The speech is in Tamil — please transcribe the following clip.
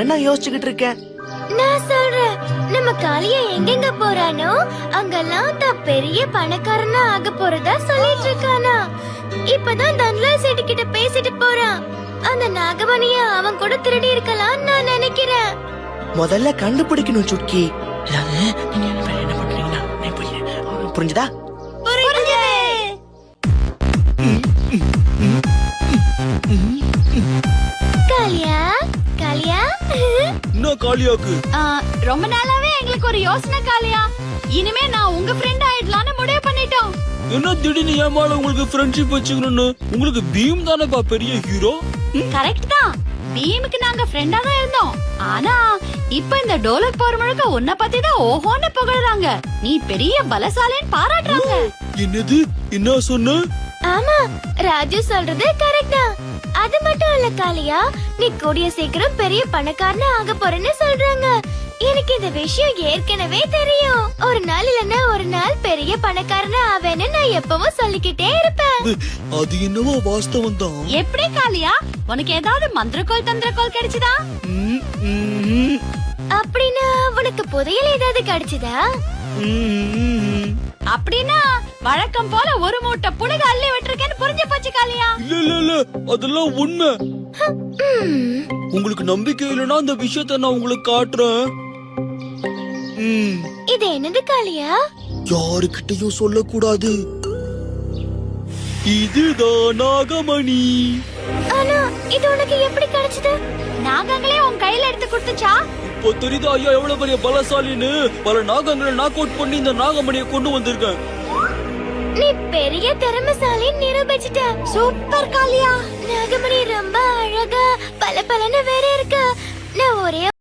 நான் யோசிச்சுக்கிட்டு இருக்கேன். நான் சொல்றேன், நம்ம காளியா எங்கெங்க போறானோ அங்கெல்லாம் தான் பெரிய பணக்காரனா ஆக போறதா சொல்லிட்டு இருக்கானா. இப்பதான் தன்லால் சேட்டு கிட்ட பேசிட்டு போறான். அந்த நாகமணிய அவன் கூட திருடி இருக்கலாம் நான் நினைக்கிறேன். முதல்ல கண்டுபிடிக்கணும் சுட்கி. நீங்க என்ன பண்றீங்கன்னா புரிஞ்சுதா? காளியா காளியா என்ன காளியாக்கு? ரொம்ப நாளாவே எங்களுக்கு ஒரு யோசனை காளியா. இனிமே நான் உங்க ஃப்ரெண்ட் ஆயிடலாம்னு முடிவு பண்ணிட்டோம். என்ன திடீர்னு ஏமால உங்களுக்கு ஃப்ரெண்ட்ஷிப் வச்சுக்கணும்னு? உங்களுக்கு பீம் தானேப்பா பெரிய ஹீரோ. கரெக்ட் தான், பீமுக்கு நாங்க ஃப்ரெண்டா தான் இருந்தோம். ஆனா இப்ப இந்த டோலக் போர் முழுக்க உன்னை பத்தி தான் ஓஹோன்னு புகழ்றாங்க. நீ பெரிய பலசாலின்னு பாராட்டுறாங்க. என்னது? என்ன சொன்ன? ஆமா, ராஜு சொல்றது கரெக்ட் தான். அது மட்டும் இல்ல காளியா, நீ கூடிய சீக்கிரம் பெரிய பணக்காரனா ஆக போறேன்னு சொல்றாங்க. எனக்கு இந்த விஷயம் ஏற்கனவே தெரியும். ஒரு நாள் இல்லன்னா ஒரு நாள் பெரிய பணக்காரனா ஆவேன்னு நான் எப்பவும் சொல்லிக்கிட்டே இருப்பேன். அது என்னவோ வாஸ்தவம் தான். எப்படி காளியா, உனக்கு ஏதாவது மந்திரக்கோள் தந்திரக்கோள் கிடைச்சதா? அப்படின்னா உனக்கு புதையல் ஏதாவது கிடைச்சதா? அப்படின்னா வழக்கம் போல ஒரு மூட்டை புழுக அள்ளி விட்டுருக்கேன்னு புரிஞ்சு போச்சு காளியா. இல்ல அதெல்லாம் உண்மை. உங்களுக்கு நம்பிக்கை இல்லைன்னா அந்த விஷயத்த நான் உங்களுக்கு காட்டுறேன். இது என்னது காளியா? யாருக்கிட்டையும் சொல்லக்கூடாது. இதுதான் நாகமணி. ஆனா இது உனக்கு எப்படி கிடைச்சது? நாகங்களே உன் கையில எடுத்து கொடுத்துச்சா? இப்போ தெரியுதா ஐயா எவ்வளவு பெரிய பலசாலின்னு? பல நாகங்களை நாக் அவுட் பண்ணி இந்த நாகமணியை கொண்டு வந்திருக்கேன். நீ பெரிய திறமைசாலி நிரூபிச்சிட்ட. சூப்பர் காளியா. நாகமணி ரொம்ப அழகா பல பலன்னு வேற இருக்கு. நான் ஒரே